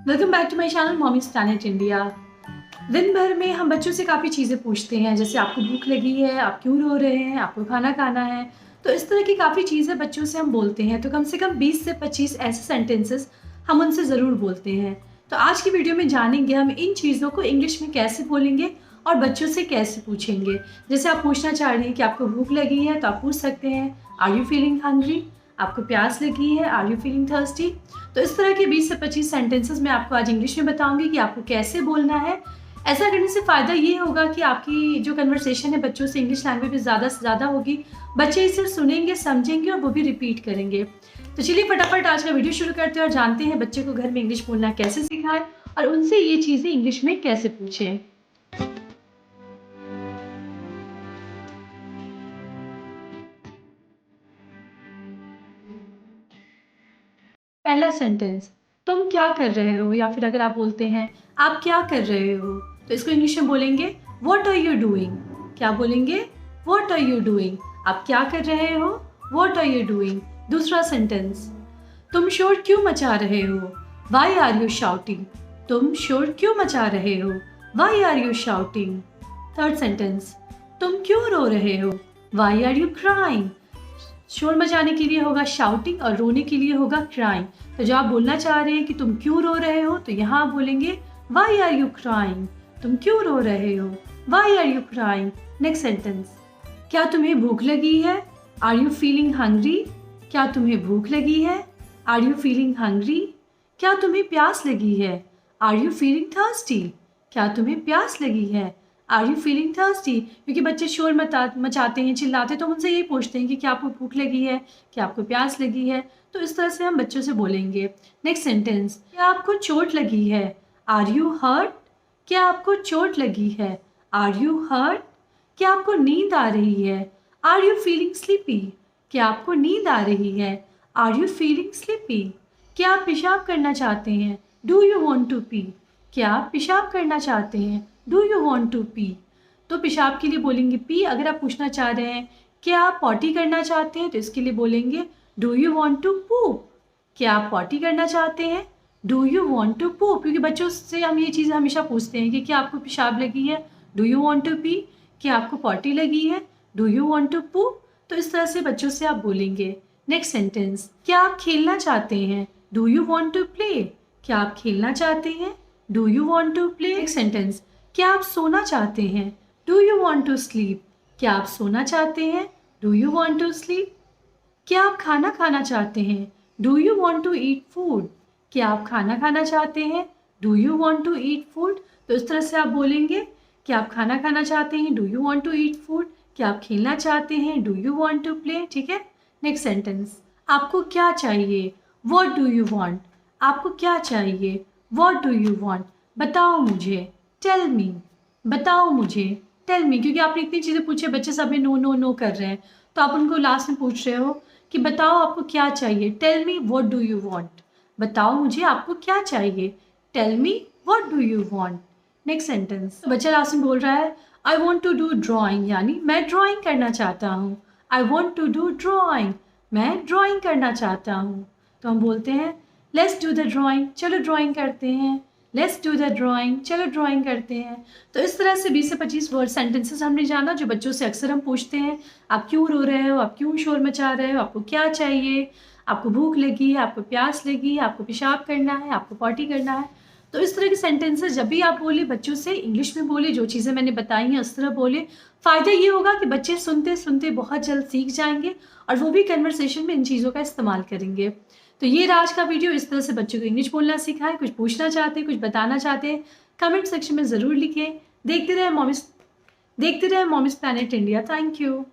Welcome back to my channel Mommy's Planet India. दिन भर में हम बच्चों से काफ़ी चीज़ें पूछते हैं, जैसे आपको भूख लगी है, आप क्यों रो रहे हैं, आपको खाना खाना है। तो इस तरह की काफ़ी चीज़ें बच्चों से हम बोलते हैं। तो कम से कम 20 से 25 ऐसे सेंटेंसेस हम उनसे ज़रूर बोलते हैं। तो आज की वीडियो में जानेंगे हम इन चीज़ों को इंग्लिश में कैसे बोलेंगे और बच्चों से कैसे पूछेंगे। जैसे आप पूछना चाह रहे हैं कि आपको भूख लगी है, तो आप पूछ सकते हैं आर यू फीलिंग हंग्री। आपको प्यास लगी है, आर यू फीलिंग थर्स्टी। तो इस तरह के 20 से 25 सेंटेंसेस मैं आपको आज इंग्लिश में बताऊंगी कि आपको कैसे बोलना है। ऐसा करने से फ़ायदा ये होगा कि आपकी जो कन्वर्सेशन है बच्चों से इंग्लिश लैंग्वेज में ज़्यादा से ज़्यादा होगी। बच्चे इसे सुनेंगे, समझेंगे और वो भी रिपीट करेंगे। तो चलिए फटाफट आज का वीडियो शुरू करते हैं और जानते हैं बच्चे को घर में इंग्लिश बोलना कैसे सिखाएं और उनसे ये चीज़ें इंग्लिश में कैसे पूछें। पहला सेंटेंस, तुम क्या कर रहे हो, या फिर अगर आप बोलते हैं आप क्या कर रहे हो, तो इसको इंग्लिश में बोलेंगे व्हाट आर यू डूइंग। क्या बोलेंगे? What are you doing. आप क्या कर रहे हो? What are you doing. दूसरा सेंटेंस, तुम शोर क्यों मचा रहे हो, वाई आर यू शाउटिंग। तुम शोर क्यों मचा रहे हो, why are you shouting. Third sentence, तुम क्यों रो रहे हो, वाई आर यू क्राइंग। शोर मचाने के लिए होगा शाउटिंग और रोने के लिए होगा क्राइंग। तो जब आप बोलना चाह रहे हैं कि तुम क्यों रो रहे हो, तो यहाँ आप बोलेंगे वाई आर यू क्राइंग। तुम क्यों रो रहे हो, why are you crying. Next sentence, क्या तुम्हें भूख लगी है, आर यू फीलिंग हंग्री। क्या तुम्हें भूख लगी है, आर यू फीलिंग हंग्री। क्या तुम्हें प्यास लगी है, आर यू फीलिंग थर्स्टी। क्या तुम्हें प्यास लगी है, आर यू फीलिंग थर्स्टी। क्योंकि बच्चे शोर मचाते हैं, चिल्लाते हैं, तो हम उनसे यही पूछते हैं कि क्या आपको भूख लगी है, क्या आपको प्यास लगी है। तो इस तरह से हम बच्चों से बोलेंगे। नेक्स्ट सेंटेंस, क्या आपको चोट लगी है, आर यू हर्ट। क्या आपको चोट लगी है, आर यू हर्ट। क्या आपको नींद आ रही है, आर यू फीलिंग स्लीपी। क्या आपको नींद आ रही है, आर यू फीलिंग स्लीपी। क्या आप पेशाब करना चाहते हैं, do you want to pee. क्या आप पेशाब करना चाहते हैं, do you want to pee. तो पेशाब के लिए बोलेंगे पी। अगर आप पूछना चाह रहे हैं क्या आप पॉटी करना चाहते हैं, तो इसके लिए बोलेंगे do you want to poop. क्या आप पॉटी करना चाहते हैं, do you want to poop. क्योंकि बच्चों से हम ये चीज़ हमेशा पूछते हैं कि क्या आपको पेशाब लगी है, do you want to pee. क्या आपको पॉटी लगी है, do you want to poop. तो इस तरह से बच्चों से आप बोलेंगे। नेक्स्ट सेंटेंस, क्या आप खेलना चाहते हैं, do you want to play. क्या आप खेलना चाहते हैं, do you want to play. Next sentence, क्या आप सोना चाहते हैं, do you want to sleep. क्या आप सोना चाहते हैं, do you want to sleep. क्या आप खाना खाना चाहते हैं, do you want to eat food. क्या आप खाना खाना चाहते हैं, do you want to eat food. तो इस तरह से आप बोलेंगे क्या आप खाना खाना चाहते हैं, do you want to eat food. क्या आप खेलना चाहते हैं, do you want to play. ठीक है। नेक्स्ट सेंटेंस, आपको क्या चाहिए, व्हाट डू यू वॉन्ट। आपको क्या चाहिए, व्हाट डू यू वॉन्ट। बताओ मुझे, टेल मी। बताओ मुझे, टेल मी। क्योंकि आपने इतनी चीज़ें पूछे, बच्चे सब में नो नो नो कर रहे हैं, तो आप उनको लास्ट में पूछ रहे हो कि बताओ आपको क्या चाहिए, tell me what do you want. बताओ मुझे आपको क्या चाहिए, tell me what do you want. Next sentence, तो बच्चा लास्ट में बोल रहा है I want to do drawing, यानी मैं ड्राइंग करना चाहता हूँ। I want to do drawing, मैं ड्राइंग करना चाहता हूँ। तो हम बोलते हैं लेट्स डू द ड्राइंग, चलो ड्राइंग करते हैं। लेट्स डू द ड्राइंग, चलो ड्राइंग करते हैं। तो इस तरह से 20 से 25 वर्ड सेंटेंसेस हमने जाना जो बच्चों से अक्सर हम पूछते हैं। आप क्यों रो रहे हो, आप क्यों शोर मचा रहे हो, आपको क्या चाहिए, आपको भूख लगी है, आपको प्यास लगी है, आपको पेशाब करना है, आपको पॉटी करना है। तो इस तरह के सेंटेंसेस जब भी आप बोले बच्चों से इंग्लिश में बोले, जो चीज़ें मैंने बताई हैं उस तरह बोले। फ़ायदा ये होगा कि बच्चे सुनते सुनते बहुत जल्द सीख जाएंगे और वो भी कन्वर्सेशन में इन चीज़ों का इस्तेमाल करेंगे। तो ये आज का वीडियो इस तरह से बच्चों को इंग्लिश बोलना सिखाए। कुछ पूछना चाहते हैं, कुछ बताना चाहते हैं, कमेंट सेक्शन में ज़रूर लिखें। देखते रहे मॉमिस प्लैनेट इंडिया। Thank you.